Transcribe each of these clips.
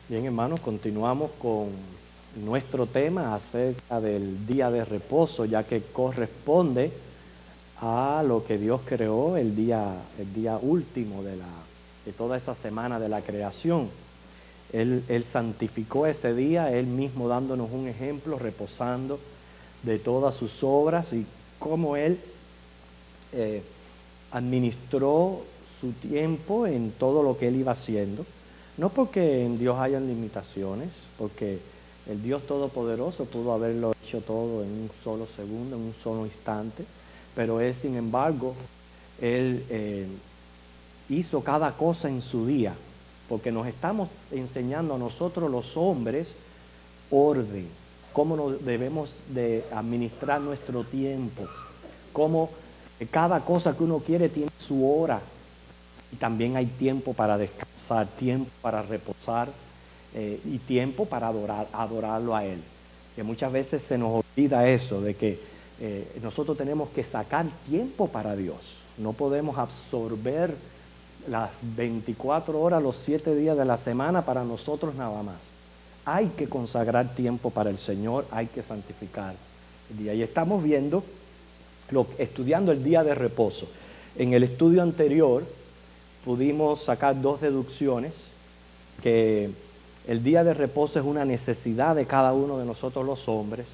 Bien, hermanos, continuamos con nuestro tema acerca del día de reposo, ya que corresponde a lo que Dios creó el día último de toda esa semana de la creación. Él santificó ese día, Él mismo dándonos un ejemplo, reposando de todas sus obras y cómo Él administró su tiempo en todo lo que Él iba haciendo. No porque en Dios hayan limitaciones, porque el Dios Todopoderoso pudo haberlo hecho todo en un solo segundo, en un solo instante, pero Él, sin embargo, Él hizo cada cosa en su día, porque nos estamos enseñando a nosotros los hombres orden, cómo nos debemos de administrar nuestro tiempo, cómo cada cosa que uno quiere tiene su hora. Y también hay tiempo para descansar, tiempo para reposar y tiempo para adorarlo a Él. Que muchas veces se nos olvida eso, de que nosotros tenemos que sacar tiempo para Dios. No podemos absorber las 24 horas, los 7 días de la semana para nosotros nada más. Hay que consagrar tiempo para el Señor, hay que santificar el día. Y estamos viendo, estudiando el día de reposo. En el estudio anterior pudimos sacar dos deducciones, que el día de reposo es una necesidad de cada uno de nosotros los hombres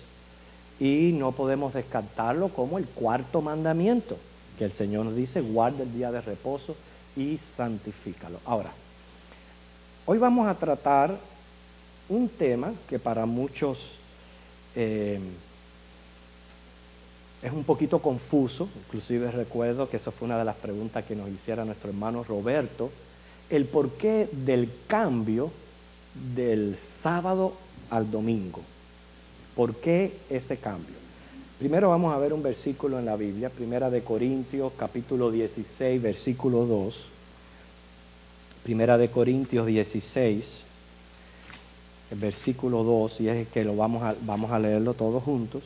y no podemos descartarlo como el cuarto mandamiento, que el Señor nos dice: guarda el día de reposo y santifícalo. Ahora, hoy vamos a tratar un tema que para muchos es un poquito confuso. Inclusive recuerdo que esa fue una de las preguntas que nos hiciera nuestro hermano Roberto, el porqué del cambio del sábado al domingo. ¿Por qué ese cambio? Primero vamos a ver un versículo en la Biblia, Primera de Corintios, capítulo 16, versículo 2. Primera de Corintios 16, el versículo 2, y es que lo vamos a leerlo todos juntos.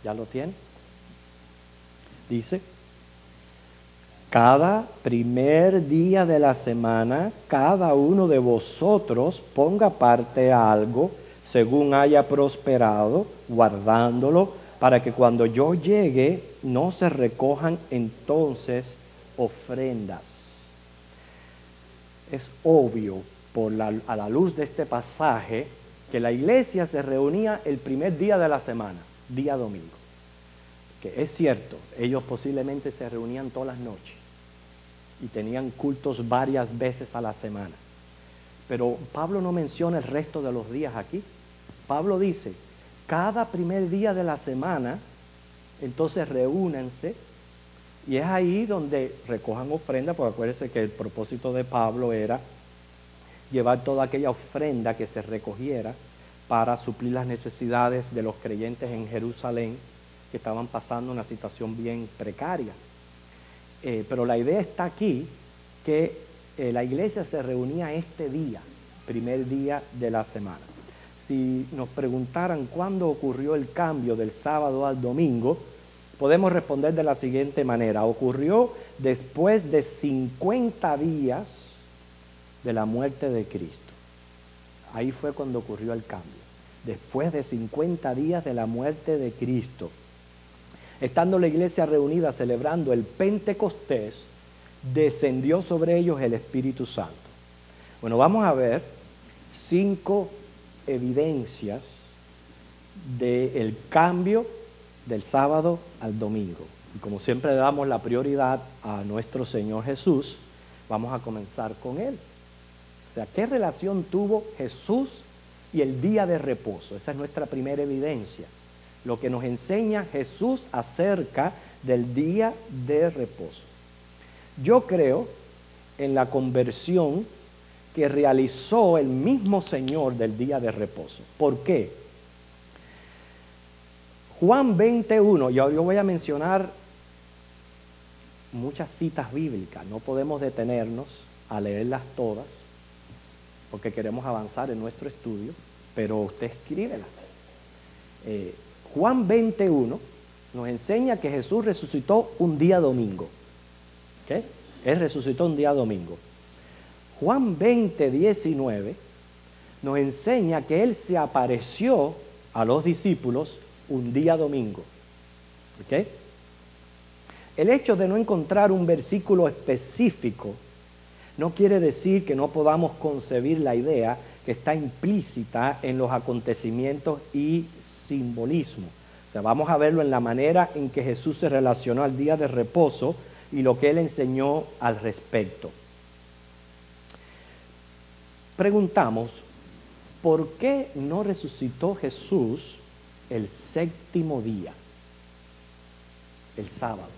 ¿Ya lo tiene? Dice: cada primer día de la semana, cada uno de vosotros ponga aparte algo según haya prosperado, guardándolo, para que cuando yo llegue no se recojan entonces ofrendas. Es obvio a la luz de este pasaje que la iglesia se reunía el primer día de la semana, día domingo. Que es cierto, ellos posiblemente se reunían todas las noches y tenían cultos varias veces a la semana. Pero Pablo no menciona el resto de los días aquí. Pablo dice: cada primer día de la semana, entonces reúnanse, y es ahí donde recojan ofrenda, porque acuérdense que el propósito de Pablo era llevar toda aquella ofrenda que se recogiera para suplir las necesidades de los creyentes en Jerusalén, que estaban pasando una situación bien precaria. Pero la idea está aquí, que la iglesia se reunía este día, primer día de la semana. Si nos preguntaran cuándo ocurrió el cambio del sábado al domingo, podemos responder de la siguiente manera: ocurrió después de 50 días de la muerte de Cristo. Ahí fue cuando ocurrió el cambio. Después de 50 días de la muerte de Cristo, estando la iglesia reunida celebrando el Pentecostés, descendió sobre ellos el Espíritu Santo. Bueno, vamos a ver 5 evidencias del cambio del sábado al domingo. Y como siempre le damos la prioridad a nuestro Señor Jesús, vamos a comenzar con Él. O sea, ¿qué relación tuvo Jesús y el día de reposo? Esa es nuestra primera evidencia. Lo que nos enseña Jesús acerca del día de reposo. Yo creo en la conversión que realizó el mismo Señor del día de reposo. ¿Por qué? Juan 21, yo voy a mencionar muchas citas bíblicas, no podemos detenernos a leerlas todas, porque queremos avanzar en nuestro estudio, pero usted escríbelas. Juan 21 nos enseña que Jesús resucitó un día domingo. ¿Okay? Él resucitó un día domingo. Juan 20:19 nos enseña que Él se apareció a los discípulos un día domingo. ¿Okay? El hecho de no encontrar un versículo específico no quiere decir que no podamos concebir la idea que está implícita en los acontecimientos y simbolismo. O sea, vamos a verlo en la manera en que Jesús se relacionó al día de reposo y lo que Él enseñó al respecto. Preguntamos, ¿por qué no resucitó Jesús el séptimo día, el sábado?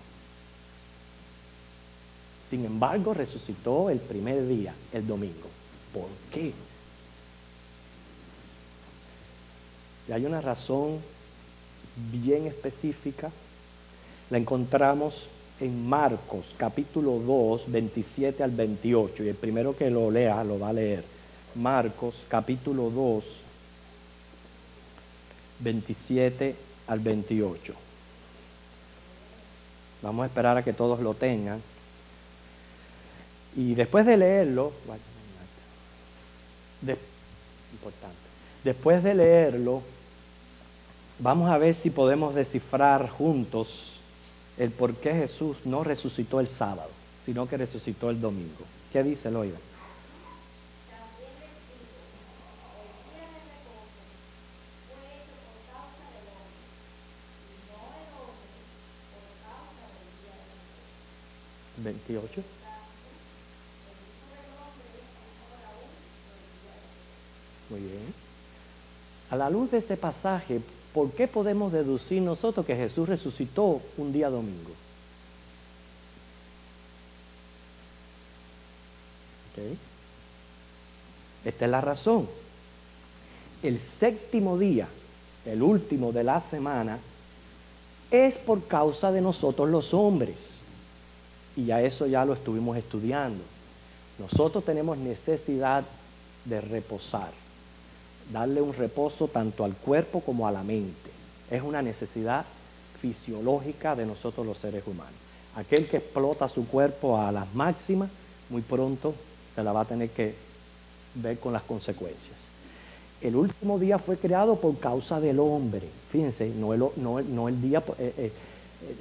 Sin embargo, resucitó el primer día, el domingo. ¿Por qué? Y hay una razón bien específica. La encontramos en Marcos, capítulo 2, 27 al 28. Y el primero que lo lea, lo va a leer. Marcos, capítulo 2, 27 al 28. Vamos a esperar a que todos lo tengan. Y después de leerlo, después de leerlo, vamos a ver si podemos descifrar juntos el por qué Jesús no resucitó el sábado, sino que resucitó el domingo. ¿Qué dice el oído? ¿28? Muy bien. A la luz de ese pasaje, ¿por qué podemos deducir nosotros que Jesús resucitó un día domingo? ¿Okay? Esta es la razón. El séptimo día, el último de la semana, es por causa de nosotros los hombres. Y a eso ya lo estuvimos estudiando. Nosotros tenemos necesidad de reposar. Darle un reposo tanto al cuerpo como a la mente. Es una necesidad fisiológica de nosotros los seres humanos. Aquel que explota su cuerpo a las máximas, muy pronto se la va a tener que ver con las consecuencias. El último día fue creado por causa del hombre. Fíjense,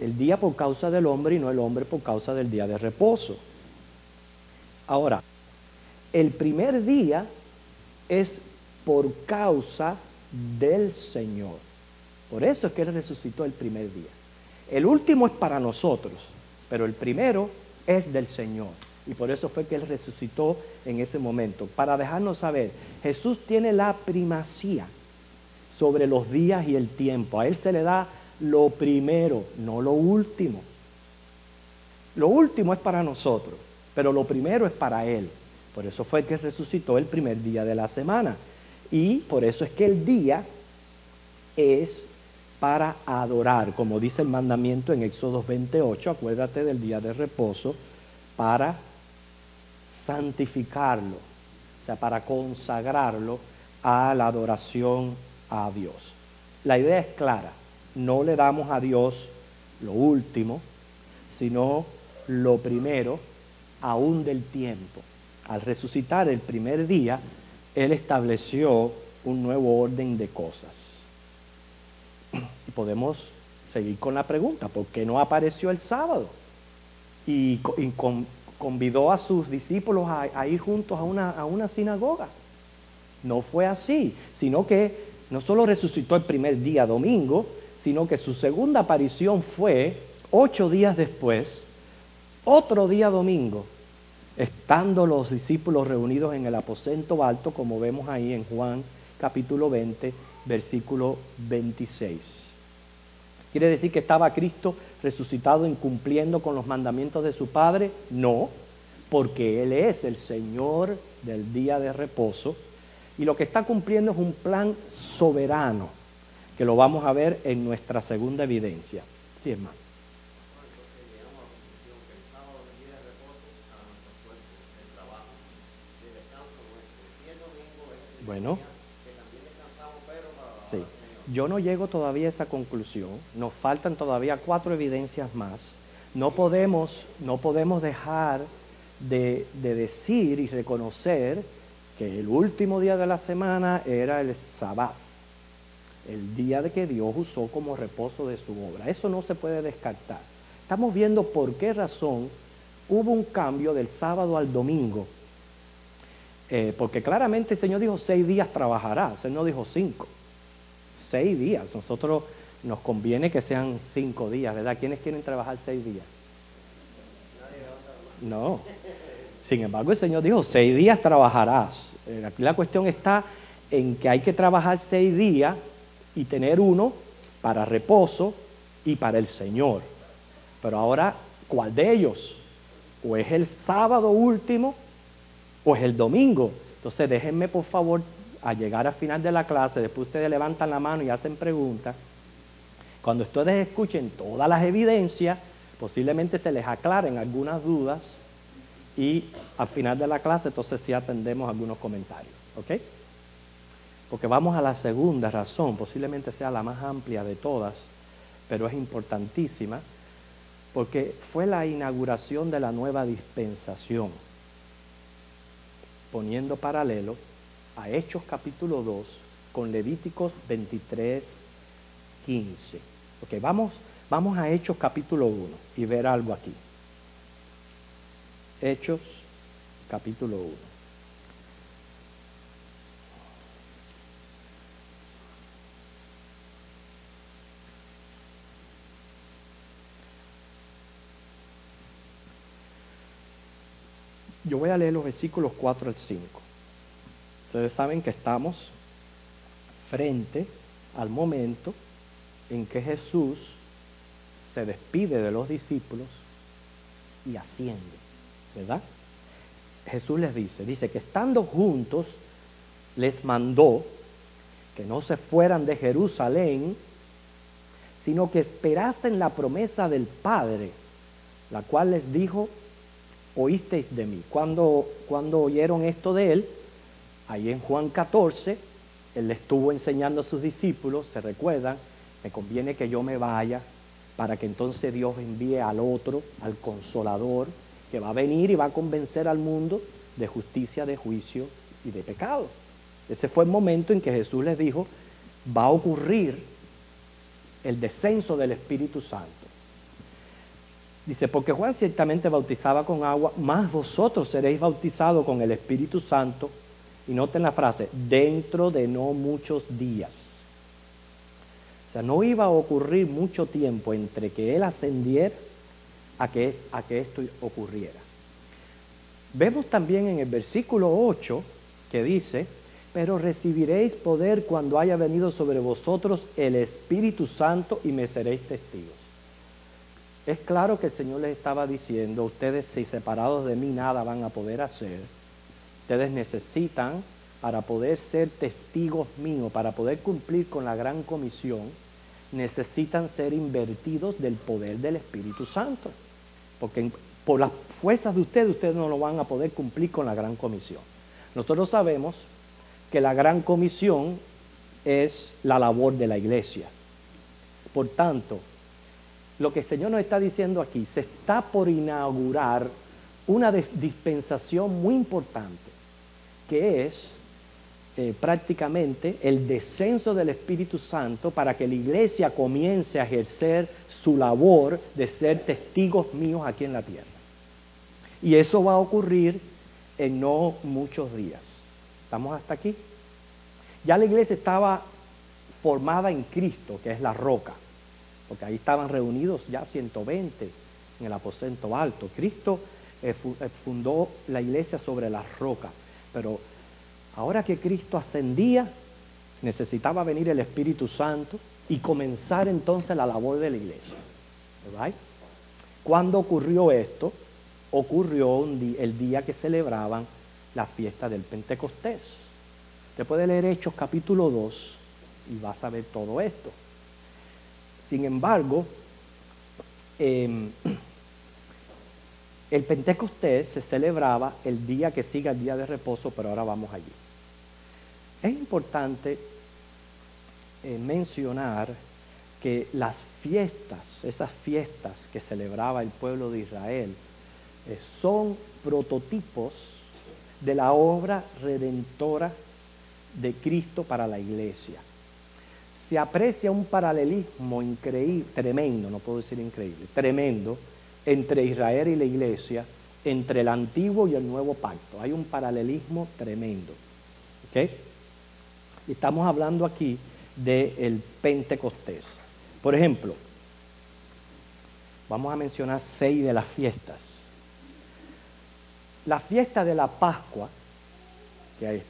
el día por causa del hombre y no el hombre por causa del día de reposo. Ahora, el primer día es por causa del Señor. Por eso es que Él resucitó el primer día. El último es para nosotros, pero el primero es del Señor. Y por eso fue que Él resucitó en ese momento. Para dejarnos saber, Jesús tiene la primacía sobre los días y el tiempo. A Él se le da lo primero, no lo último. Lo último es para nosotros, pero lo primero es para Él. Por eso fue que resucitó el primer día de la semana. Y por eso es que el día es para adorar, como dice el mandamiento en Éxodo 28, acuérdate del día de reposo, para santificarlo, o sea, para consagrarlo a la adoración a Dios. La idea es clara, no le damos a Dios lo último, sino lo primero, aún del tiempo. Al resucitar el primer día, Él estableció un nuevo orden de cosas. Y podemos seguir con la pregunta, ¿por qué no apareció el sábado? Y convidó a sus discípulos a ir juntos a una sinagoga. No fue así, sino que no solo resucitó el primer día domingo, sino que su segunda aparición fue 8 días después, otro día domingo, estando los discípulos reunidos en el aposento alto, como vemos ahí en Juan capítulo 20, versículo 26. ¿Quiere decir que estaba Cristo resucitado incumpliendo con los mandamientos de su Padre? No, porque Él es el Señor del día de reposo y lo que está cumpliendo es un plan soberano, que lo vamos a ver en nuestra segunda evidencia. Sí, hermano. Bueno, sí. yo no llego todavía a esa conclusión. Nos faltan todavía 4 evidencias más. No podemos dejar de decir y reconocer que el último día de la semana era el sábado, el día de que Dios usó como reposo de su obra. Eso no se puede descartar. Estamos viendo por qué razón hubo un cambio del sábado al domingo. Porque claramente el Señor dijo 6 días trabajarás, Él no dijo 5. 6 días. Nosotros nos conviene que sean 5 días, ¿verdad? ¿Quiénes quieren trabajar 6 días? No. Sin embargo, el Señor dijo 6 días trabajarás. Aquí la cuestión está en que hay que trabajar 6 días y tener uno para reposo y para el Señor. Pero ahora, ¿cuál de ellos? ¿O es el sábado último o es el domingo? Entonces déjenme por favor, a llegar al final de la clase, después ustedes levantan la mano y hacen preguntas. Cuando ustedes escuchen todas las evidencias, posiblemente se les aclaren algunas dudas y al final de la clase entonces sí atendemos algunos comentarios, ¿ok? Porque vamos a la segunda razón, posiblemente sea la más amplia de todas, pero es importantísima, porque fue la inauguración de la nueva dispensación, poniendo paralelo a Hechos capítulo 2 con Levíticos 23, 15. Ok, vamos a Hechos capítulo 1 y ver algo aquí. Hechos capítulo 1. Yo voy a leer los versículos 4 al 5. Ustedes saben que estamos frente al momento en que Jesús se despide de los discípulos y asciende, ¿verdad? Jesús les dice que estando juntos les mandó que no se fueran de Jerusalén, sino que esperasen la promesa del Padre, la cual les dijo: oísteis de mí. Cuando oyeron esto de él, ahí en Juan 14, él le estuvo enseñando a sus discípulos, se recuerdan, me conviene que yo me vaya para que entonces Dios envíe al otro, al Consolador, que va a venir y va a convencer al mundo de justicia, de juicio y de pecado. Ese fue el momento en que Jesús les dijo, va a ocurrir el descenso del Espíritu Santo. Dice, porque Juan ciertamente bautizaba con agua, mas vosotros seréis bautizados con el Espíritu Santo. Y noten la frase, dentro de no muchos días. O sea, no iba a ocurrir mucho tiempo entre que Él ascendiera a que esto ocurriera. Vemos también en el versículo 8 que dice, pero recibiréis poder cuando haya venido sobre vosotros el Espíritu Santo y me seréis testigos. Es claro que el Señor les estaba diciendo, ustedes si separados de mí nada van a poder hacer. Ustedes necesitan, para poder ser testigos míos, para poder cumplir con la gran comisión, necesitan ser invertidos del poder del Espíritu Santo. Porque por las fuerzas de ustedes no lo van a poder cumplir con la gran comisión. Nosotros sabemos que la gran comisión es la labor de la iglesia. Por tanto, lo que el Señor nos está diciendo aquí, se está por inaugurar una dispensación muy importante, que es prácticamente el descenso del Espíritu Santo para que la iglesia comience a ejercer su labor de ser testigos míos aquí en la tierra. Y eso va a ocurrir en no muchos días. ¿Estamos hasta aquí? Ya la iglesia estaba formada en Cristo, que es la roca, porque ahí estaban reunidos ya 120 en el aposento alto. Cristo fundó la iglesia sobre la roca, pero ahora que Cristo ascendía, necesitaba venir el Espíritu Santo y comenzar entonces la labor de la iglesia. ¿Right? ¿Cuándo ocurrió esto? Ocurrió el día que celebraban la fiesta del Pentecostés. Usted puede leer Hechos capítulo 2 y va a saber todo esto. Sin embargo, el Pentecostés se celebraba el día que sigue el día de reposo, pero ahora vamos allí. Es importante mencionar que las fiestas, esas fiestas que celebraba el pueblo de Israel, son prototipos de la obra redentora de Cristo para la iglesia. Se aprecia un paralelismo increíble, tremendo, no puedo decir increíble, tremendo, entre Israel y la iglesia, entre el antiguo y el nuevo pacto. Hay un paralelismo tremendo. ¿Ok? Y estamos hablando aquí del Pentecostés. Por ejemplo, vamos a mencionar 6 de las fiestas. La fiesta de la Pascua, que hay,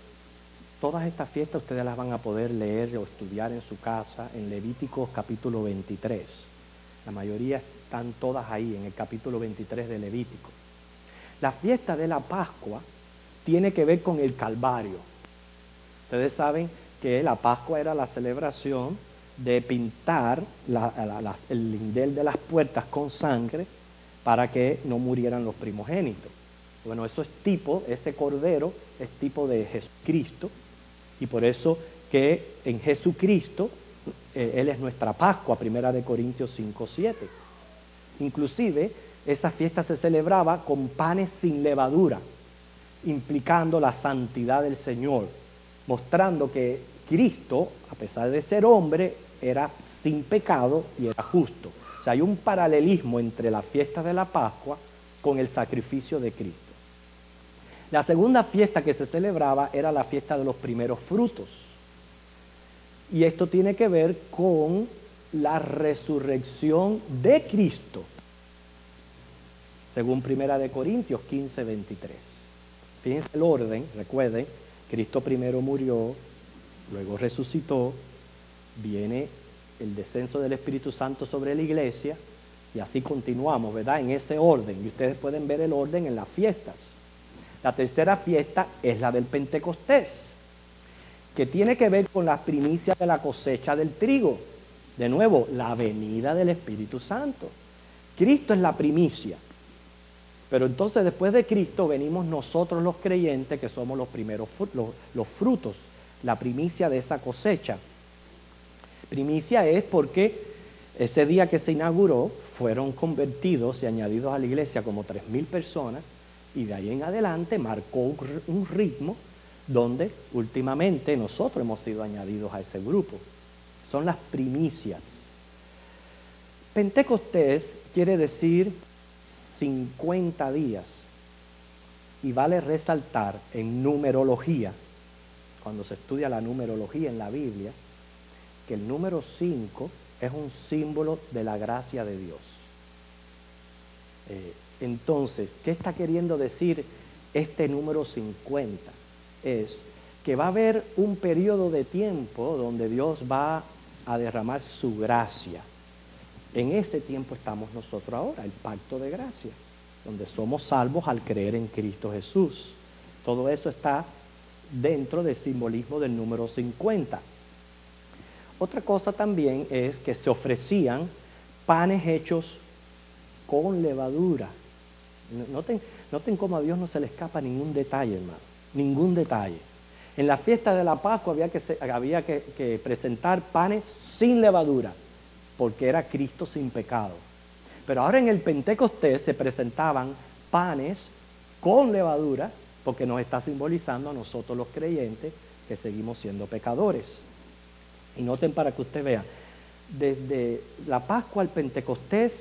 todas estas fiestas ustedes las van a poder leer o estudiar en su casa en Levíticos capítulo 23. La mayoría están todas ahí en el capítulo 23 de Levítico. La fiesta de la Pascua tiene que ver con el Calvario. Ustedes saben que la Pascua era la celebración de pintar el lindel de las puertas con sangre para que no murieran los primogénitos. Bueno, eso es tipo, ese cordero es tipo de Jesucristo, y por eso que en Jesucristo Él es nuestra Pascua, 1 Corintios 5:7. Inclusive, esa fiesta se celebraba con panes sin levadura, implicando la santidad del Señor, mostrando que Cristo, a pesar de ser hombre, era sin pecado y era justo. O sea, hay un paralelismo entre la fiesta de la Pascua con el sacrificio de Cristo. La segunda fiesta que se celebraba era la fiesta de los primeros frutos. Y esto tiene que ver con la resurrección de Cristo, según 1 Corintios 15:23. Fíjense el orden, recuerden, Cristo primero murió, luego resucitó, viene el descenso del Espíritu Santo sobre la iglesia, y así continuamos, ¿verdad? En ese orden, y ustedes pueden ver el orden en las fiestas. La tercera fiesta es la del Pentecostés, que tiene que ver con las primicias de la cosecha del trigo. De nuevo, la venida del Espíritu Santo. Cristo es la primicia. Pero entonces después de Cristo venimos nosotros los creyentes, que somos los primeros los frutos, la primicia de esa cosecha. Primicia es porque ese día que se inauguró fueron convertidos y añadidos a la iglesia como 3,000 personas, y de ahí en adelante marcó un ritmo donde últimamente nosotros hemos sido añadidos a ese grupo. Son las primicias. Pentecostés quiere decir 50 días, y vale resaltar en numerología, cuando se estudia la numerología en la Biblia, que el número 5 es un símbolo de la gracia de Dios. Entonces, ¿qué está queriendo decir este número 50? Es que va a haber un periodo de tiempo donde Dios va a derramar su gracia. En ese tiempo estamos nosotros ahora, el pacto de gracia, donde somos salvos al creer en Cristo Jesús. Todo eso está dentro del simbolismo del número 50. Otra cosa también es que se ofrecían panes hechos con levadura. Noten cómo a Dios no se le escapa ningún detalle, hermano, ningún detalle. En la fiesta de la Pascua había que presentar panes sin levadura, porque era Cristo sin pecado. Pero ahora en el Pentecostés se presentaban panes con levadura, porque nos está simbolizando a nosotros los creyentes que seguimos siendo pecadores. Y noten para que usted vea, desde la Pascua al Pentecostés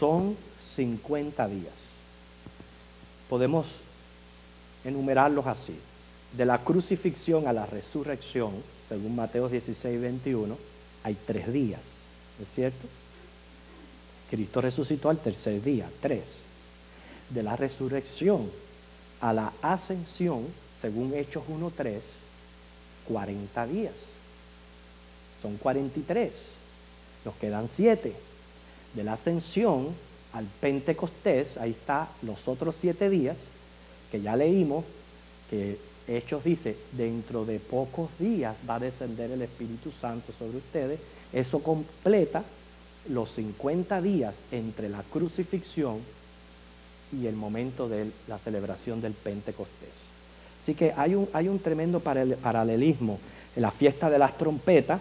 son 50 días. Podemos enumerarlos así. De la crucifixión a la resurrección, según Mateo 16:21, hay 3 días, ¿no es cierto? Cristo resucitó al tercer día, 3. De la resurrección a la ascensión, según Hechos 1:3, 40 días. Son 43. Nos quedan 7. De la ascensión al Pentecostés, ahí está los otros 7 días, que ya leímos, que Hechos dice, dentro de pocos días va a descender el Espíritu Santo sobre ustedes. Eso completa los 50 días entre la crucifixión y el momento de la celebración del Pentecostés. Así que hay un tremendo paralelismo en la fiesta de las trompetas,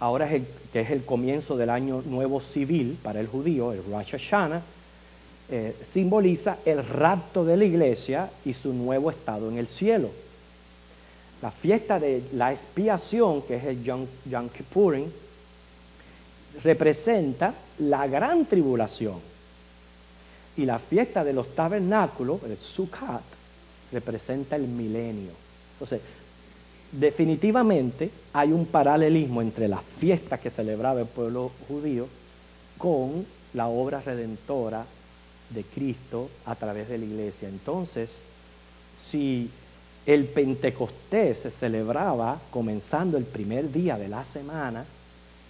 ahora que es el comienzo del año nuevo civil para el judío, el Rosh Hashanah, simboliza el rapto de la iglesia y su nuevo estado en el cielo. La fiesta de la expiación, que es el Yom Kippurim, representa la gran tribulación. Y la fiesta de los tabernáculos, el Sukkot, representa el milenio. Entonces, definitivamente hay un paralelismo entre las fiestas que celebraba el pueblo judío con la obra redentora de Cristo a través de la iglesia. Entonces, si el Pentecostés se celebraba comenzando el primer día de la semana,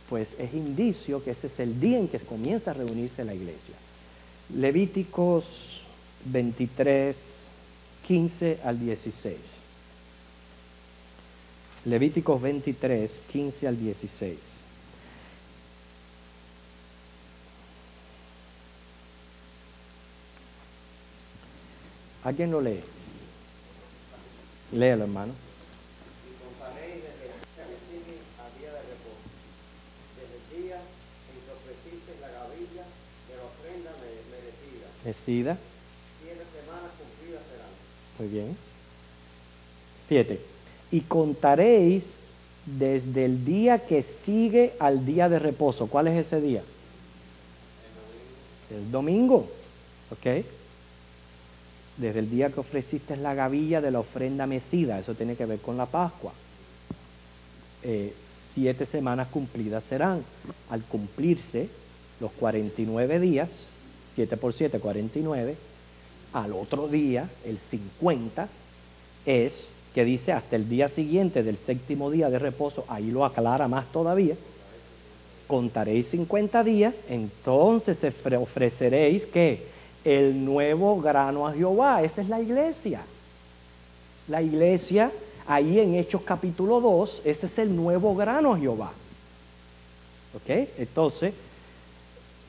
pues es indicio que ese es el día en que comienza a reunirse la iglesia. Levíticos 23, 15 al 16. Levíticos 23, 15 al 16. ¿Alguien lo lee? Léelo, hermano. Y contaréis desde el día que sigue al día de reposo, desde el día en que ofreciste la gavilla de la ofrenda merecida. Decida. 7 semanas cumplidas serán. Muy bien. Fíjate. Y contaréis desde el día que sigue al día de reposo. ¿Cuál es ese día? El domingo. ¿Ok? Desde el día que ofreciste la gavilla de la ofrenda mecida. Eso tiene que ver con la Pascua. 7 semanas cumplidas serán. Al cumplirse los 49 días, 7 por 7, 49, al otro día, el 50, es que dice hasta el día siguiente del 7º día de reposo, ahí lo aclara más todavía, contaréis 50 días, entonces ofreceréis que el nuevo grano a Jehová. Esa es la iglesia. La iglesia, ahí en Hechos capítulo 2, ese es el nuevo grano a Jehová. ¿Ok? Entonces,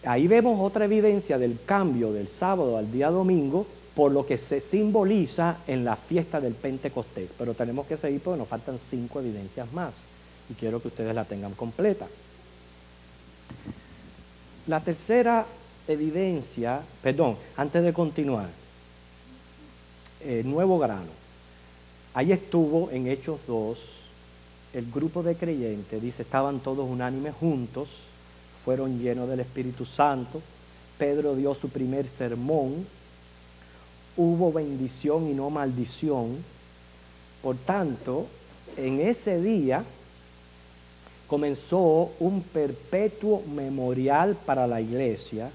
ahí vemos otra evidencia del cambio del sábado al día domingo, por lo que se simboliza en la fiesta del Pentecostés. Pero tenemos que seguir porque nos faltan 5 evidencias más. Y quiero que ustedes la tengan completa. La tercera evidencia, antes de continuar, nuevo grano. Ahí estuvo en Hechos 2, el grupo de creyentes, dice, estaban todos unánimes juntos, fueron llenos del Espíritu Santo. Pedro dio su primer sermón, hubo bendición y no maldición. Por tanto, en ese día comenzó un perpetuo memorial para la iglesia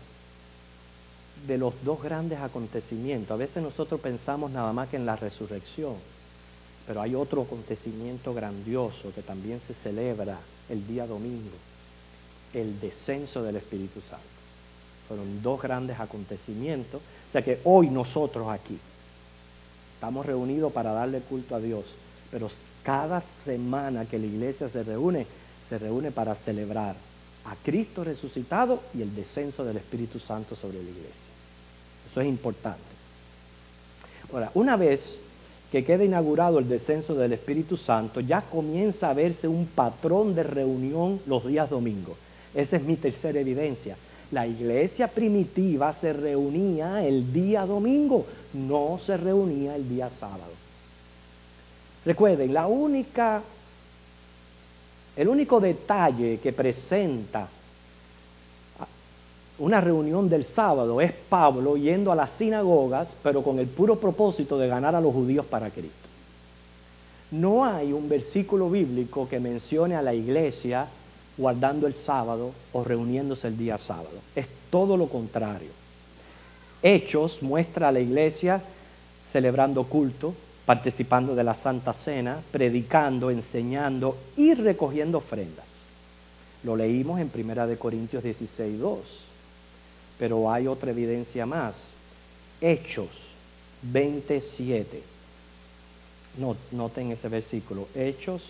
de los 2 grandes acontecimientos. A veces nosotros pensamos nada más que en la resurrección, pero hay otro acontecimiento grandioso que también se celebra el día domingo, el descenso del Espíritu Santo. Fueron 2 grandes acontecimientos. O sea que hoy nosotros aquí estamos reunidos para darle culto a Dios, pero cada semana que la iglesia se reúne para celebrar a Cristo resucitado y el descenso del Espíritu Santo sobre la iglesia. Eso es importante. Ahora, una vez que queda inaugurado el descenso del Espíritu Santo, ya comienza a verse un patrón de reunión los días domingos. Esa es mi tercera evidencia. La iglesia primitiva se reunía el día domingo, no se reunía el día sábado. Recuerden, el único detalle que presenta una reunión del sábado es Pablo yendo a las sinagogas, pero con el puro propósito de ganar a los judíos para Cristo. No hay un versículo bíblico que mencione a la iglesia guardando el sábado o reuniéndose el día sábado. Es todo lo contrario. Hechos muestra a la iglesia celebrando culto, participando de la Santa Cena, predicando, enseñando y recogiendo ofrendas. Lo leímos en 1 Corintios 16:2. Pero hay otra evidencia más. Hechos 27. Noten ese versículo. Hechos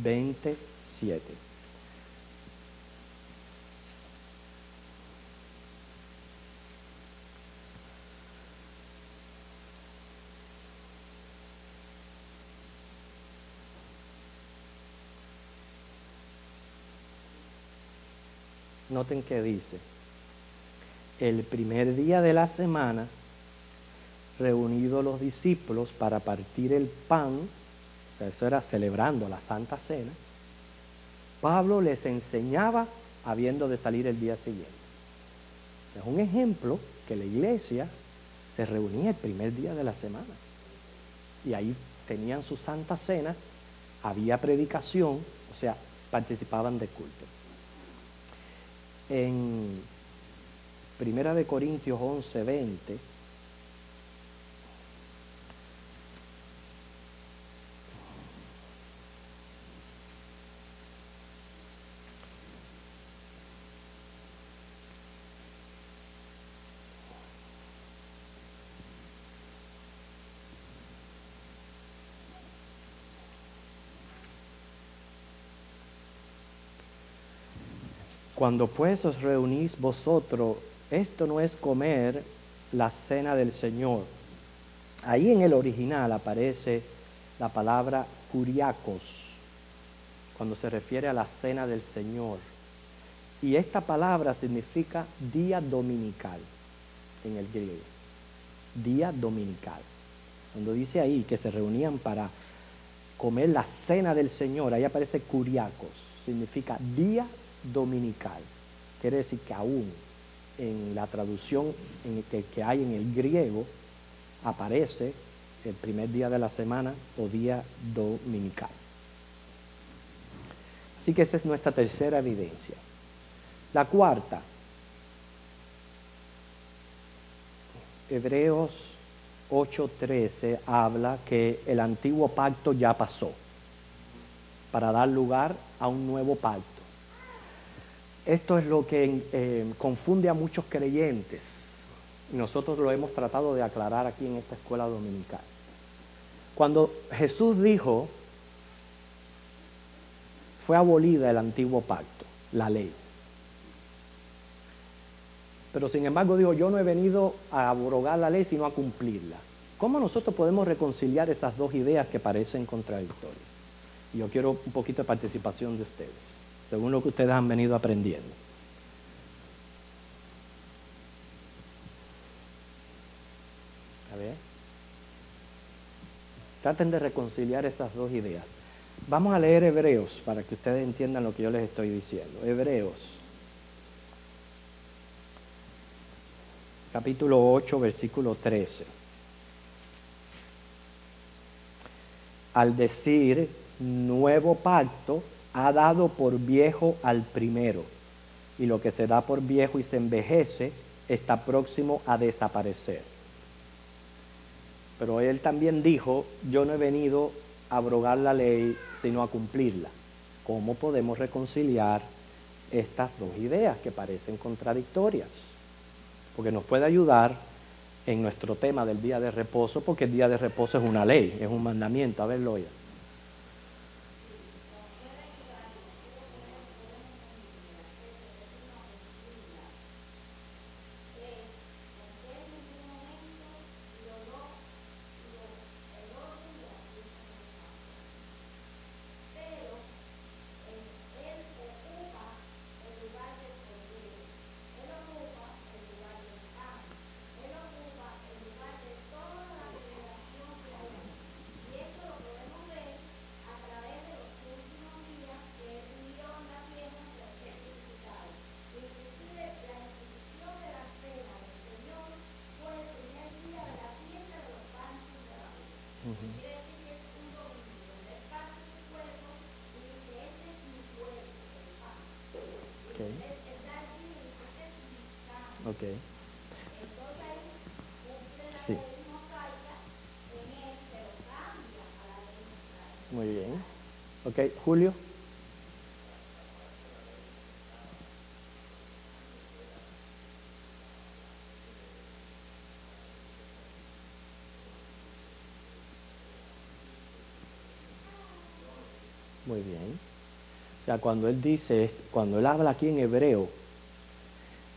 27. noten que dice, el primer día de la semana, reunidos los discípulos para partir el pan, o sea, eso era celebrando la Santa Cena, Pablo les enseñaba habiendo de salir el día siguiente. O sea, es un ejemplo que la iglesia se reunía el primer día de la semana. Y ahí tenían su Santa Cena, había predicación, o sea, participaban de culto. En 1 Corintios 11:20, cuando pues os reunís vosotros, esto no es comer la cena del Señor. Ahí en el original aparece la palabra kuriakos, cuando se refiere a la cena del Señor. Y esta palabra significa día dominical en el griego. Día dominical. Cuando dice ahí que se reunían para comer la cena del Señor, ahí aparece kuriakos, significa día dominical. Quiere decir que aún en la traducción que hay en el griego aparece el primer día de la semana o día dominical. Así que esa es nuestra tercera evidencia. La cuarta, Hebreos 8:13 habla que el antiguo pacto ya pasó para dar lugar a un nuevo pacto. Esto es lo que confunde a muchos creyentes. Nosotros lo hemos tratado de aclarar aquí en esta escuela dominical. Cuando Jesús dijo, fue abolida el antiguo pacto, la ley. Pero sin embargo dijo, yo no he venido a abrogar la ley, sino a cumplirla. ¿Cómo nosotros podemos reconciliar esas dos ideas que parecen contradictorias? Y yo quiero un poquito de participación de ustedes, según lo que ustedes han venido aprendiendo. A ver. Traten de reconciliar esas dos ideas. Vamos a leer Hebreos para que ustedes entiendan lo que yo les estoy diciendo. Hebreos, capítulo 8, versículo 13. Al decir nuevo pacto, ha dado por viejo al primero, y lo que se da por viejo y se envejece está próximo a desaparecer. Pero él también dijo, yo no he venido a abrogar la ley, sino a cumplirla. ¿Cómo podemos reconciliar estas dos ideas que parecen contradictorias? Porque nos puede ayudar en nuestro tema del día de reposo, porque el día de reposo es una ley, es un mandamiento. A verlo ya. Ok. Sí. Muy bien. Ok, Julio. Muy bien. O sea, cuando él dice, cuando él habla aquí en hebreo,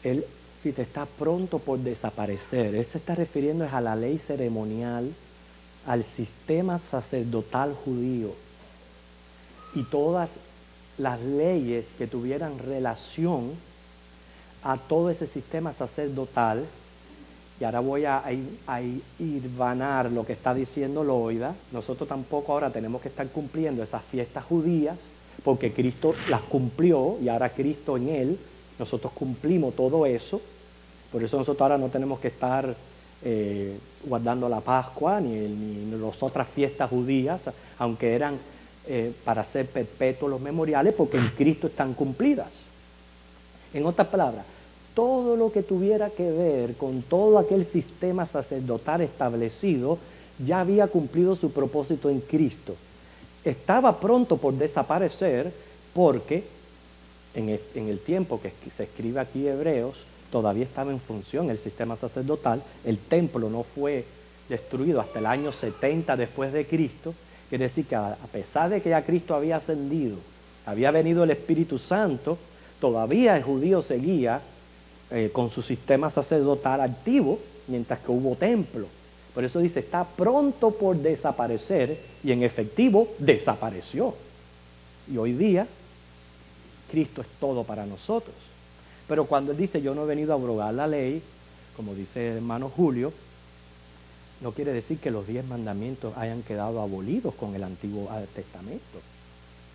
él está pronto por desaparecer. Él se está refiriendo a la ley ceremonial, al sistema sacerdotal judío y todas las leyes que tuvieran relación a todo ese sistema sacerdotal. Y ahora voy a irvanar lo que está diciendo Loida. Nosotros tampoco ahora tenemos que estar cumpliendo esas fiestas judías, porque Cristo las cumplió y ahora Cristo en Él, nosotros cumplimos todo eso. Por eso nosotros ahora no tenemos que estar guardando la Pascua ni las otras fiestas judías, aunque eran para hacer perpetuos los memoriales, porque en Cristo están cumplidas. En otras palabras, todo lo que tuviera que ver con todo aquel sistema sacerdotal establecido ya había cumplido su propósito en Cristo. Estaba pronto por desaparecer porque en el tiempo que se escribe aquí Hebreos, todavía estaba en función el sistema sacerdotal. El templo no fue destruido hasta el año 70 después de Cristo. Quiere decir que a pesar de que ya Cristo había ascendido, había venido el Espíritu Santo, todavía el judío seguía con su sistema sacerdotal activo, mientras que hubo templo. Por eso dice, está pronto por desaparecer, y en efectivo desapareció. Y hoy día, Cristo es todo para nosotros. Pero cuando Él dice, yo no he venido a abrogar la ley, como dice el hermano Julio, no quiere decir que los 10 mandamientos hayan quedado abolidos con el Antiguo Testamento.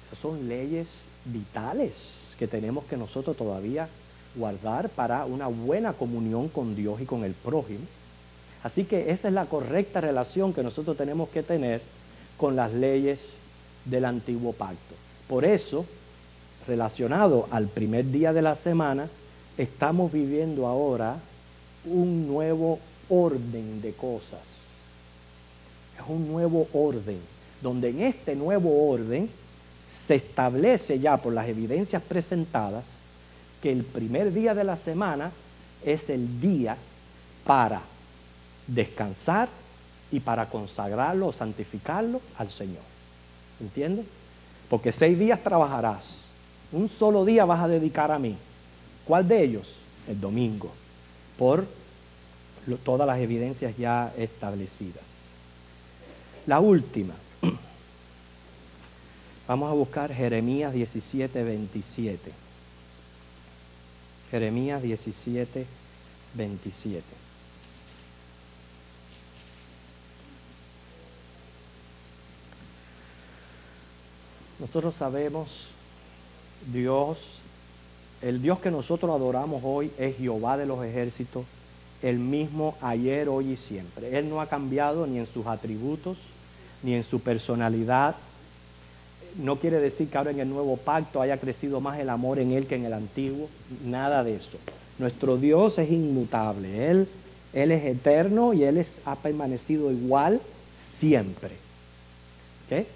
Esas son leyes vitales que tenemos que nosotros todavía guardar para una buena comunión con Dios y con el prójimo. Así que esa es la correcta relación que nosotros tenemos que tener con las leyes del Antiguo Pacto. Por eso, relacionado al primer día de la semana, estamos viviendo ahora un nuevo orden de cosas. Es un nuevo orden, donde en este nuevo orden se establece ya por las evidencias presentadas que el primer día de la semana es el día para descansar y para consagrarlo o santificarlo al Señor. ¿Entiendes? Porque 6 días trabajarás, un solo día vas a dedicar a mí. ¿Cuál de ellos? El domingo, por todas las evidencias ya establecidas. La última. Vamos a buscar Jeremías 17, 27. Jeremías 17, 27. Nosotros sabemos, el Dios que nosotros adoramos hoy es Jehová de los ejércitos, el mismo ayer, hoy y siempre. Él no ha cambiado ni en sus atributos, ni en su personalidad. No quiere decir que ahora en el nuevo pacto haya crecido más el amor en Él que en el antiguo. Nada de eso. Nuestro Dios es inmutable. Él es eterno y Él ha permanecido igual siempre. ¿Okay?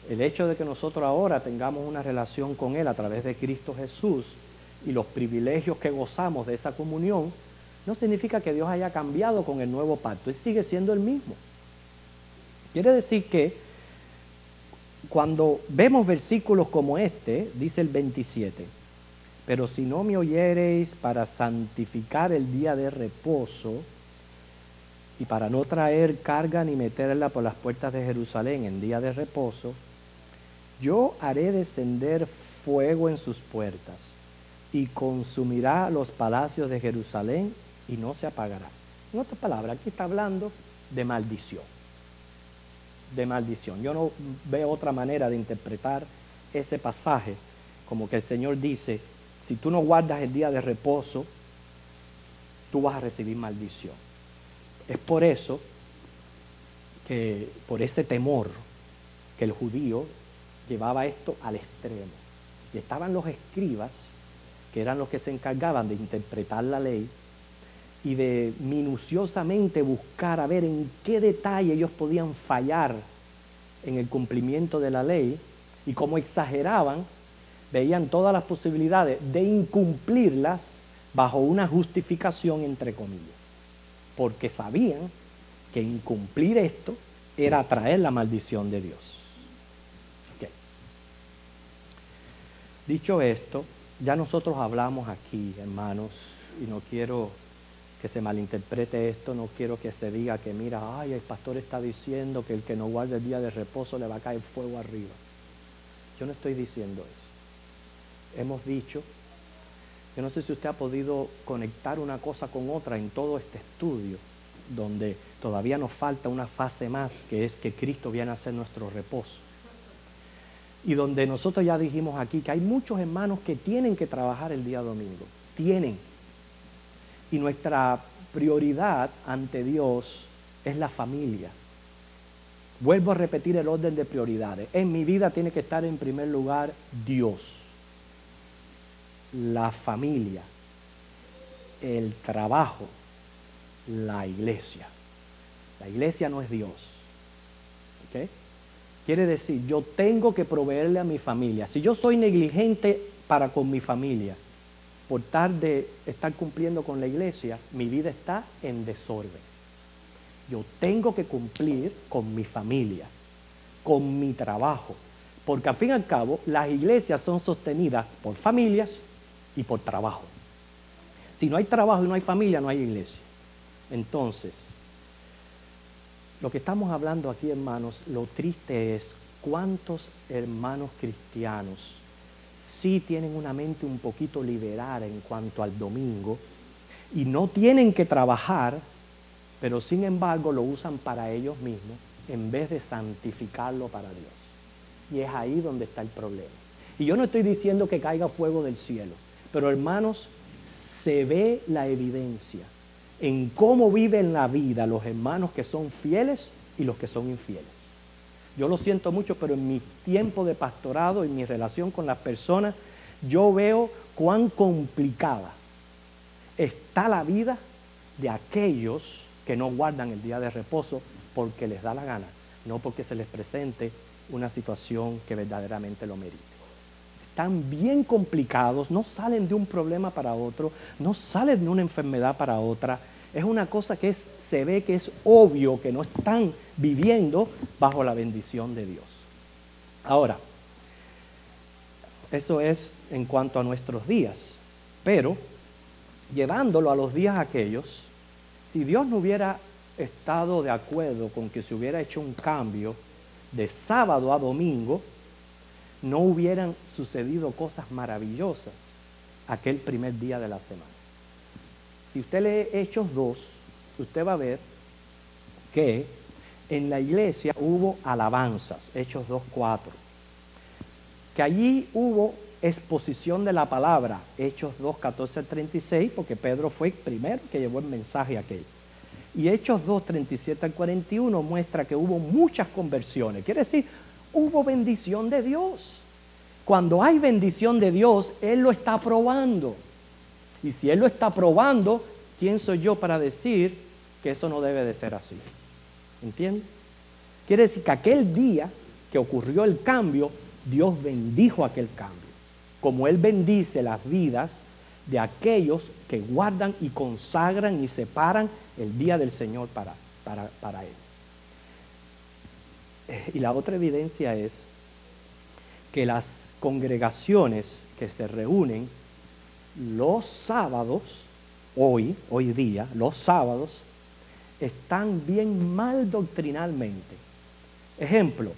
El hecho de que nosotros ahora tengamos una relación con Él a través de Cristo Jesús y los privilegios que gozamos de esa comunión, no significa que Dios haya cambiado con el nuevo pacto. Él sigue siendo el mismo. Quiere decir que cuando vemos versículos como este, dice el 27, pero si no me oyereis para santificar el día de reposo y para no traer carga ni meterla por las puertas de Jerusalén en día de reposo, yo haré descender fuego en sus puertas y consumirá los palacios de Jerusalén y no se apagará. En otras palabras, aquí está hablando de maldición. De maldición. Yo no veo otra manera de interpretar ese pasaje como que el Señor dice, si tú no guardas el día de reposo, tú vas a recibir maldición. Es por eso que, por ese temor, que el judío llevaba esto al extremo. Y estaban los escribas, que eran los que se encargaban de interpretar la ley y de minuciosamente buscar a ver en qué detalle ellos podían fallar en el cumplimiento de la ley, y como exageraban, veían todas las posibilidades de incumplirlas bajo una justificación entre comillas, porque sabían que incumplir esto era atraer la maldición de Dios. Okay. Dicho esto, ya nosotros hablamos aquí, hermanos, y no quiero que se malinterprete esto, no quiero que se diga que mira, ay, el pastor está diciendo que el que no guarda el día de reposo le va a caer fuego arriba. Yo no estoy diciendo eso. Hemos dicho Yo no sé si usted ha podido conectar una cosa con otra en todo este estudio, donde todavía nos falta una fase más, que es que Cristo viene a ser nuestro reposo. Y donde nosotros ya dijimos aquí que hay muchos hermanos que tienen que trabajar el día domingo. Tienen. Y nuestra prioridad ante Dios es la familia. Vuelvo a repetir el orden de prioridades. En mi vida tiene que estar en primer lugar Dios, la familia, el trabajo, la iglesia. La iglesia no es Dios. ¿Ok? Quiere decir, yo tengo que proveerle a mi familia. Si yo soy negligente para con mi familia, por tal de estar cumpliendo con la iglesia, mi vida está en desorden. Yo tengo que cumplir con mi familia, con mi trabajo, porque al fin y al cabo las iglesias son sostenidas por familias y por trabajo. Si no hay trabajo y no hay familia, no hay iglesia. Entonces, lo que estamos hablando aquí, hermanos, lo triste es cuántos hermanos cristianos sí tienen una mente un poquito liberal en cuanto al domingo y no tienen que trabajar, pero sin embargo lo usan para ellos mismos en vez de santificarlo para Dios. Y es ahí donde está el problema. Y yo no estoy diciendo que caiga fuego del cielo, pero hermanos, se ve la evidencia en cómo viven la vida los hermanos que son fieles y los que son infieles. Yo lo siento mucho, pero en mi tiempo de pastorado, en mi relación con las personas, yo veo cuán complicada está la vida de aquellos que no guardan el día de reposo porque les da la gana, no porque se les presente una situación que verdaderamente lo merite. Están bien complicados, no salen de un problema para otro, no salen de una enfermedad para otra. Es una cosa que se ve que es obvio que no están viviendo bajo la bendición de Dios. Ahora, eso es en cuanto a nuestros días, pero llevándolo a los días aquellos, si Dios no hubiera estado de acuerdo con que se hubiera hecho un cambio de sábado a domingo, no hubieran sucedido cosas maravillosas aquel primer día de la semana. Si usted lee Hechos 2, usted va a ver que en la iglesia hubo alabanzas, Hechos 2:4, que allí hubo exposición de la palabra, Hechos 2:14-36, porque Pedro fue el primero que llevó el mensaje aquel. Y Hechos 2:37-41 muestra que hubo muchas conversiones, quiere decir, hubo bendición de Dios. Cuando hay bendición de Dios, Él lo está probando. Y si Él lo está probando, ¿quién soy yo para decir que eso no debe de ser así? ¿Entiende? Quiere decir que aquel día que ocurrió el cambio, Dios bendijo aquel cambio. Como Él bendice las vidas de aquellos que guardan y consagran y separan el día del Señor para Él. Y la otra evidencia es que las congregaciones que se reúnen los sábados, hoy día, los sábados, están bien mal doctrinalmente. Ejemplo,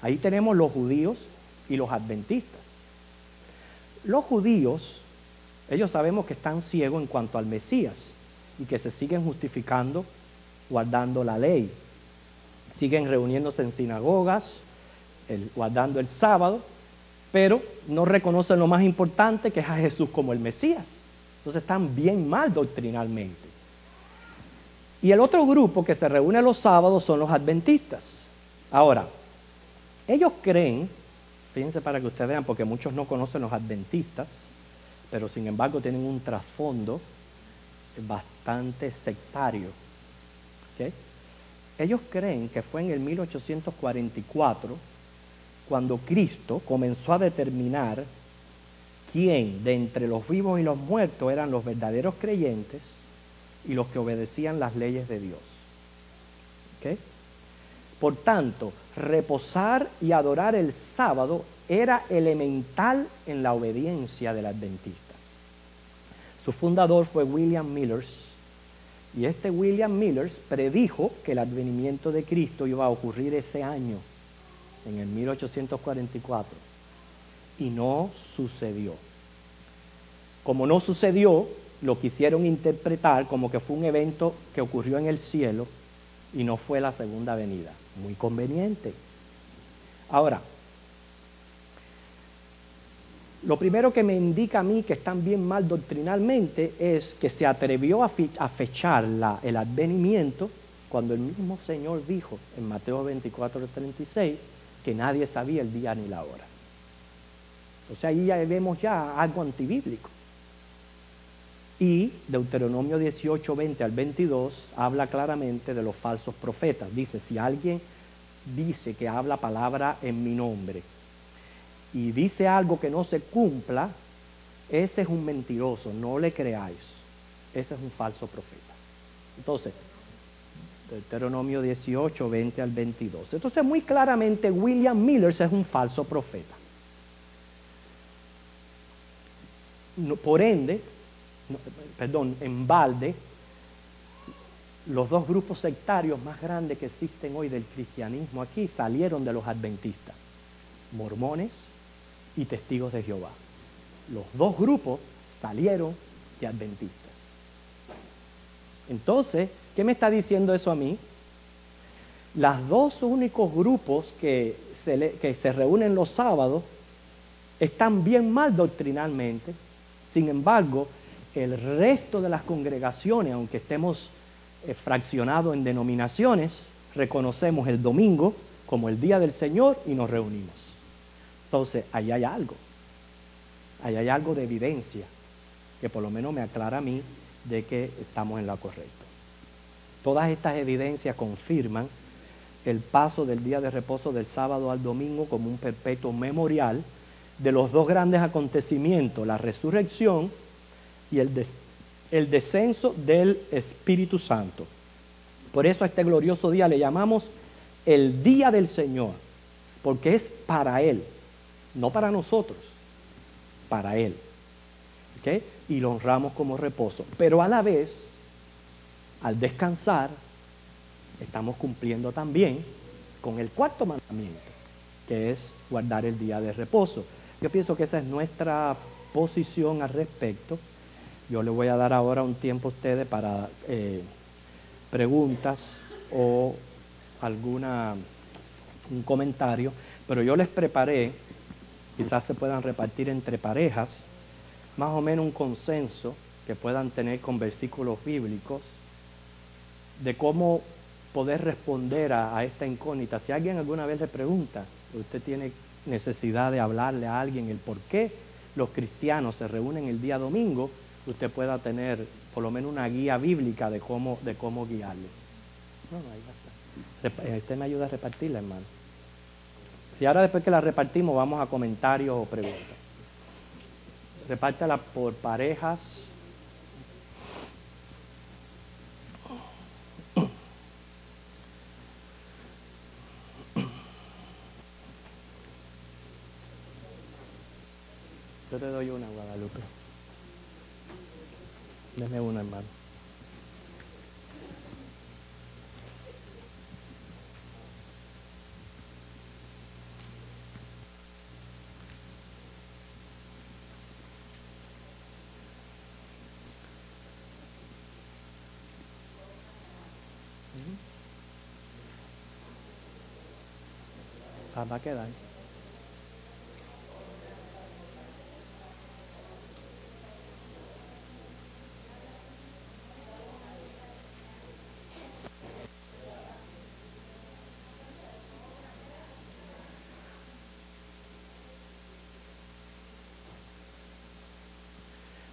ahí tenemos los judíos y los adventistas. Los judíos, ellos sabemos que están ciegos en cuanto al Mesías y que se siguen justificando guardando la ley. Siguen reuniéndose en sinagogas, guardando el sábado, pero no reconocen lo más importante, que es a Jesús como el Mesías. Entonces están bien mal doctrinalmente. Y el otro grupo que se reúne los sábados son los adventistas. Ahora, ellos creen, fíjense para que ustedes vean, porque muchos no conocen los adventistas, pero sin embargo tienen un trasfondo bastante sectario. ¿Okay? Ellos creen que fue en el 1844 cuando Cristo comenzó a determinar quién de entre los vivos y los muertos eran los verdaderos creyentes y los que obedecían las leyes de Dios. ¿Okay? Por tanto, reposar y adorar el sábado era elemental en la obediencia del adventista. Su fundador fue William Millers, y este William Millers predijo que el advenimiento de Cristo iba a ocurrir ese año, en el 1844, y no sucedió. Como no sucedió, lo quisieron interpretar como que fue un evento que ocurrió en el cielo y no fue la segunda venida. Muy conveniente. Ahora, lo primero que me indica a mí que están bien mal doctrinalmente es que se atrevió a fechar el advenimiento cuando el mismo Señor dijo en Mateo 24:36 que nadie sabía el día ni la hora. O sea, ahí ya vemos ya algo antibíblico. Y Deuteronomio 18:20 al 22 habla claramente de los falsos profetas. Dice, si alguien dice que habla palabra en mi nombre y dice algo que no se cumpla, ese es un mentiroso, no le creáis. Ese es un falso profeta. Entonces, Deuteronomio 18:20 al 22. Entonces, muy claramente, William Millers es un falso profeta. Por ende, en balde, los dos grupos sectarios más grandes que existen hoy del cristianismo aquí salieron de los adventistas, mormones y testigos de Jehová. Los dos grupos salieron de adventistas. Entonces, ¿qué me está diciendo eso a mí? Los dos únicos grupos que se reúnen los sábados están bien mal doctrinalmente. Sin embargo, el resto de las congregaciones, aunque estemos fraccionados en denominaciones, reconocemos el domingo como el día del Señor y nos reunimos. Entonces, ahí hay algo. Ahí hay algo de evidencia que por lo menos me aclara a mí de que estamos en lo correcto. Todas estas evidencias confirman el paso del día de reposo del sábado al domingo como un perpetuo memorial de los dos grandes acontecimientos, la resurrección y el descenso del Espíritu Santo. Por eso a este glorioso día le llamamos el día del Señor, porque es para Él, no para nosotros, para Él. ¿Okay? Y lo honramos como reposo. Pero a la vez, al descansar, estamos cumpliendo también con el cuarto mandamiento, que es guardar el día de reposo. Yo pienso que esa es nuestra posición al respecto. Yo le voy a dar ahora un tiempo a ustedes para preguntas o un comentario, pero yo les preparé, quizás se puedan repartir entre parejas, más o menos un consenso que puedan tener con versículos bíblicos de cómo poder responder a esta incógnita. Si alguien alguna vez le pregunta, usted tiene necesidad de hablarle a alguien el por qué los cristianos se reúnen el día domingo, usted pueda tener por lo menos una guía bíblica de cómo guiarle. No, ahí está. Usted me ayuda a repartirla, hermano. Si ahora después que la repartimos vamos a comentarios o preguntas. Repártala por parejas. Yo te doy una, Guadalupe. Deme una, hermano. Va a quedar.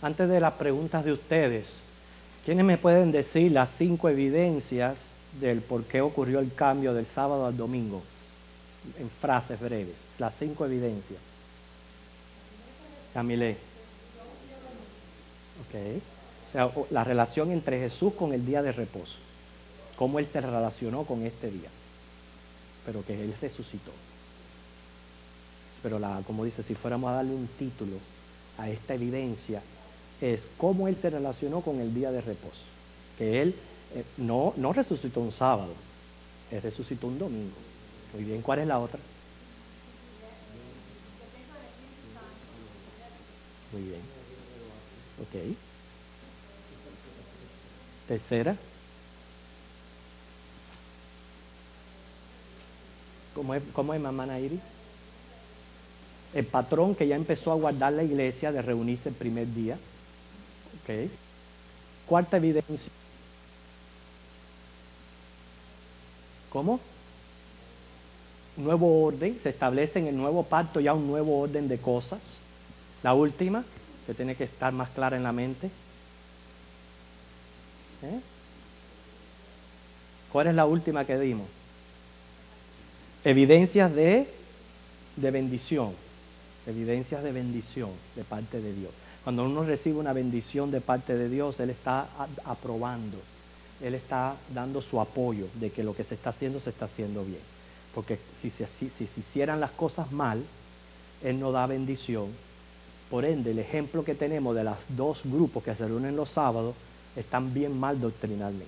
Antes de las preguntas de ustedes, ¿quiénes me pueden decir las 5 evidencias del por qué ocurrió el cambio del sábado al domingo? En frases breves, las 5 evidencias. Camilé. Ok. O sea, la relación entre Jesús con el día de reposo. Cómo Él se relacionó con este día. Pero que Él resucitó. Pero como dice, si fuéramos a darle un título a esta evidencia, es cómo Él se relacionó con el día de reposo. Que Él no resucitó un sábado, Él resucitó un domingo. Muy bien, ¿cuál es la otra? Muy bien. Ok. Tercera. ¿Cómo es mamá Nairi? El patrón que ya empezó a guardar la iglesia de reunirse el primer día. Ok. Cuarta evidencia. ¿Cómo? Nuevo orden. Se establece en el nuevo pacto ya un nuevo orden de cosas. La última, que tiene que estar más clara en la mente. ¿Cuál es la última que dimos? Evidencias de bendición. Evidencias de bendición de parte de Dios. Cuando uno recibe una bendición de parte de Dios, Él está aprobando. Él está dando su apoyo de que lo que se está haciendo bien. Porque si se hicieran las cosas mal, Él no da bendición. Por ende, el ejemplo que tenemos de los dos grupos que se reúnen los sábados están bien mal doctrinalmente.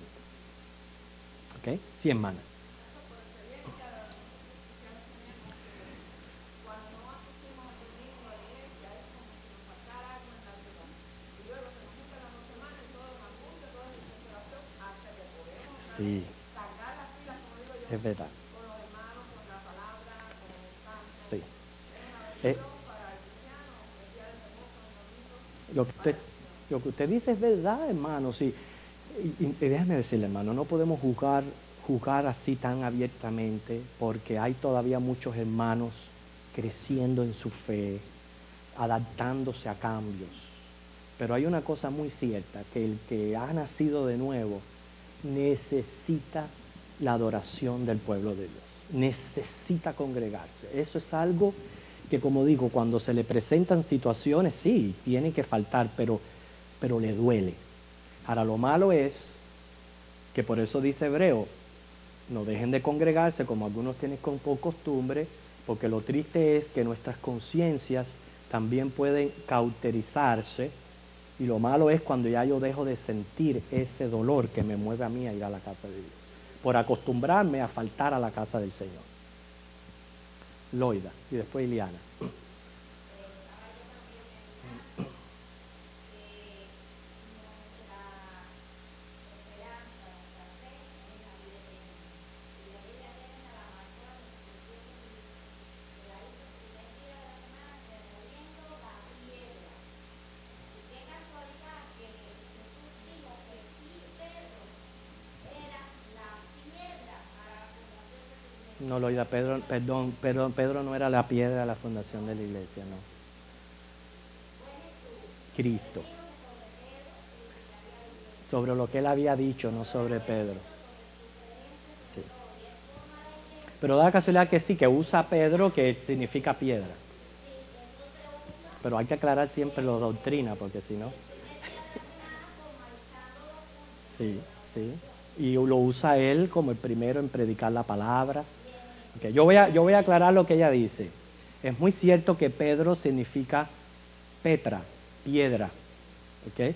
¿Ok? Sí, hermana. Sí, es verdad. Sí. Lo que usted dice es verdad, hermano. Sí. Y déjame decirle, hermano, no podemos juzgar así tan abiertamente porque hay todavía muchos hermanos creciendo en su fe, adaptándose a cambios. Pero hay una cosa muy cierta, que el que ha nacido de nuevo necesita la adoración del pueblo de Dios, necesita congregarse. Eso es algo que, como digo, cuando se le presentan situaciones, sí, tiene que faltar, pero le duele. Ahora, lo malo es que por eso dice Hebreo, no dejen de congregarse como algunos tienen por costumbre, porque lo triste es que nuestras conciencias también pueden cauterizarse, y lo malo es cuando ya yo dejo de sentir ese dolor que me mueve a mí a ir a la casa de Dios, por acostumbrarme a faltar a la casa del Señor. Loida, y después Iliana. No, Loida, Pedro no era la piedra de la fundación de la iglesia, no. Cristo. Sobre lo que él había dicho, no sobre Pedro. Sí. Pero da casualidad que sí, que usa Pedro, que significa piedra. Pero hay que aclarar siempre la doctrina, porque si no... Sí, sí. Y lo usa él como el primero en predicar la palabra. Okay. Yo voy a aclarar lo que ella dice. Es muy cierto que Pedro significa Petra, piedra. ¿Okay?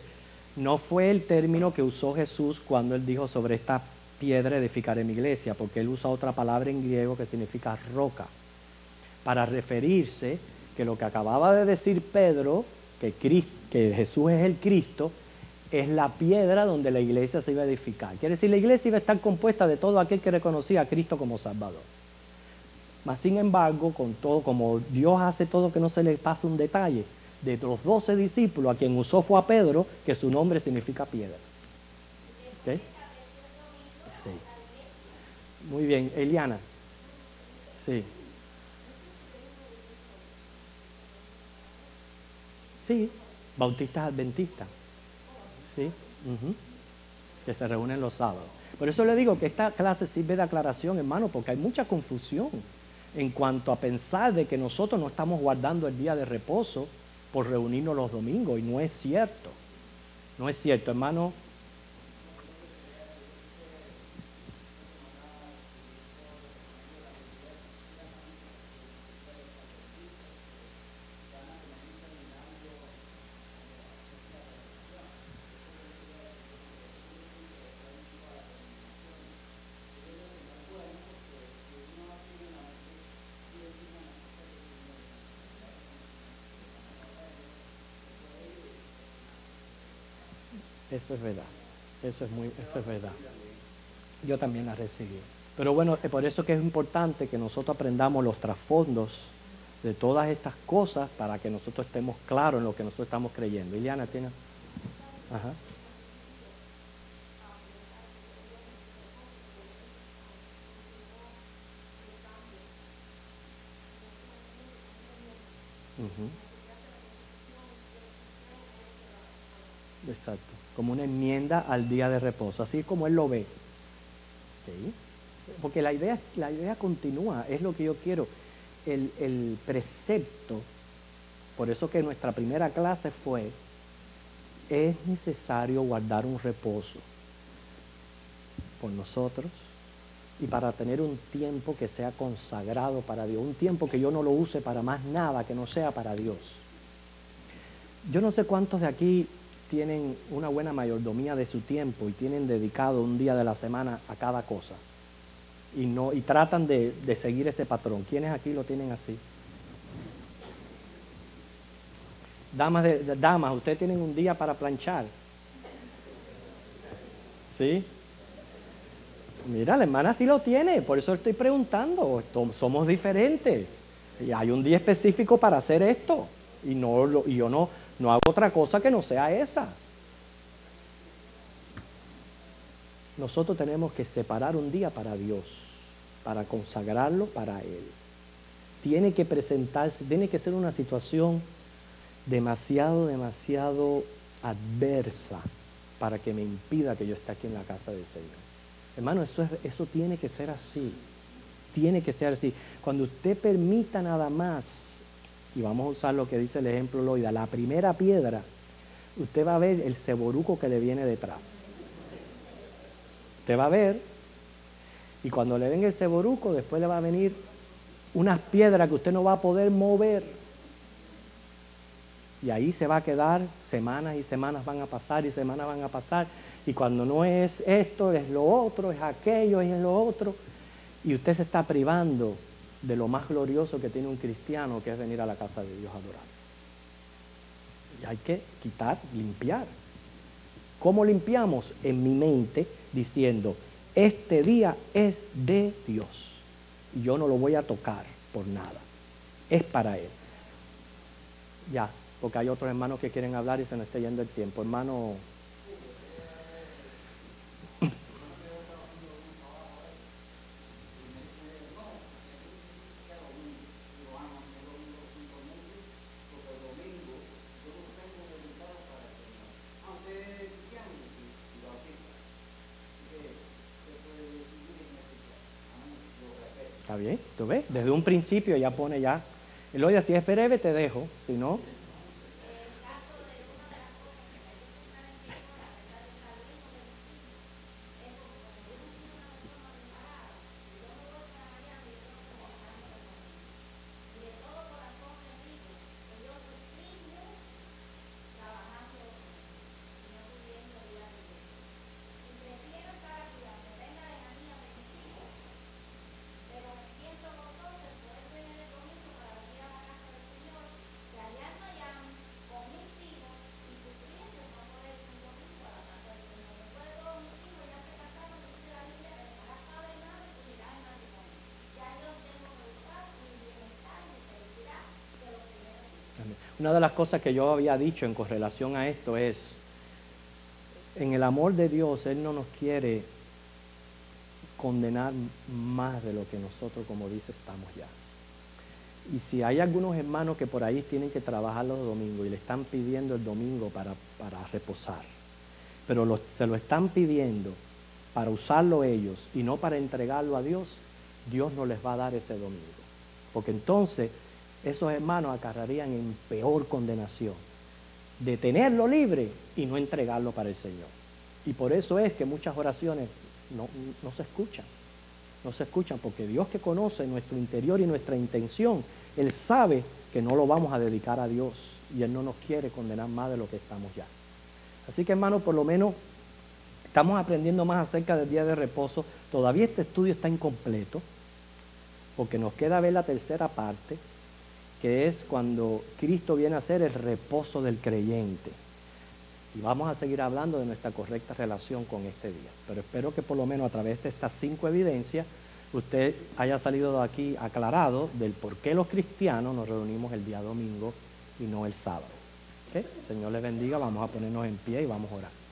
No fue el término que usó Jesús cuando él dijo sobre esta piedra edificaré mi iglesia, porque él usa otra palabra en griego que significa roca, para referirse que lo que acababa de decir Pedro, que Jesús es el Cristo, es la piedra donde la iglesia se iba a edificar. Quiere decir, la iglesia iba a estar compuesta de todo aquel que reconocía a Cristo como Salvador. Mas, sin embargo, con todo, como Dios hace todo que no se le pase un detalle, de los 12 discípulos, a quien usó fue a Pedro, que su nombre significa piedra. ¿Okay? Sí. Muy bien, Eliana. Sí. Sí, bautistas adventistas. Sí. Que se reúnen los sábados. Por eso le digo que esta clase sirve de aclaración, hermano, porque hay mucha confusión en cuanto a pensar de que nosotros no estamos guardando el día de reposo por reunirnos los domingos, y no es cierto. No es cierto, hermano. Eso es verdad. Eso es verdad. Yo también la recibí. Pero bueno, por eso que es importante que nosotros aprendamos los trasfondos de todas estas cosas para que nosotros estemos claros en lo que nosotros estamos creyendo. Iliana, ¿tiene? Ajá. Ujú. Exacto. Como una enmienda al día de reposo, así como él lo ve. ¿Sí? Porque la idea continúa, es lo que yo quiero. El precepto, por eso que nuestra primera clase fue, es necesario guardar un reposo por nosotros y para tener un tiempo que sea consagrado para Dios, un tiempo que yo no lo use para más nada que no sea para Dios. Yo no sé cuántos de aquí tienen una buena mayordomía de su tiempo y tienen dedicado un día de la semana a cada cosa y tratan de seguir ese patrón. ¿Quiénes aquí lo tienen así? Damas, ustedes tienen un día para planchar. ¿Sí? Mira, la hermana sí lo tiene, por eso estoy preguntando. Somos diferentes. Y hay un día específico para hacer esto. Y yo no hago otra cosa que no sea esa. Nosotros tenemos que separar un día para Dios, para consagrarlo para Él. Tiene que presentarse, tiene que ser una situación demasiado adversa para que me impida que yo esté aquí en la casa del Señor. Hermano, eso tiene que ser así. Tiene que ser así. Cuando usted permita nada más, y vamos a usar lo que dice el ejemplo Loida, la primera piedra, usted va a ver el ceboruco que le viene detrás. Usted va a ver, y cuando le venga el ceboruco, después le va a venir unas piedras que usted no va a poder mover. Y ahí se va a quedar, semanas y semanas van a pasar y semanas van a pasar. Y cuando no es esto, es lo otro, es aquello, es lo otro. Y usted se está privando de lo más glorioso que tiene un cristiano, que es venir a la casa de Dios a adorar. Y hay que quitar, limpiar. ¿Cómo limpiamos? En mi mente, diciendo, este día es de Dios. Y yo no lo voy a tocar por nada. Es para Él. Ya, porque hay otros hermanos que quieren hablar y se nos está yendo el tiempo. Hermano... Está bien, tú ves, desde un principio ya pone ya. Eloy, si es breve te dejo, si no... Una de las cosas que yo había dicho en correlación a esto es, en el amor de Dios, Él no nos quiere condenar más de lo que nosotros, como dice, estamos ya. Y si hay algunos hermanos que por ahí tienen que trabajar los domingos y le están pidiendo el domingo para reposar, pero se lo están pidiendo para usarlo ellos y no para entregarlo a Dios, Dios no les va a dar ese domingo. Porque entonces esos hermanos acarrearían en peor condenación de tenerlo libre y no entregarlo para el Señor. Y por eso es que muchas oraciones no se escuchan. No se escuchan porque Dios, que conoce nuestro interior y nuestra intención, Él sabe que no lo vamos a dedicar a Dios y Él no nos quiere condenar más de lo que estamos ya. Así que, hermanos, por lo menos estamos aprendiendo más acerca del día de reposo. Todavía este estudio está incompleto porque nos queda ver la tercera parte, que es cuando Cristo viene a ser el reposo del creyente. Y vamos a seguir hablando de nuestra correcta relación con este día. Pero espero que por lo menos a través de estas 5 evidencias usted haya salido de aquí aclarado del por qué los cristianos nos reunimos el día domingo y no el sábado. ¿Okay? Señor les bendiga, vamos a ponernos en pie y vamos a orar.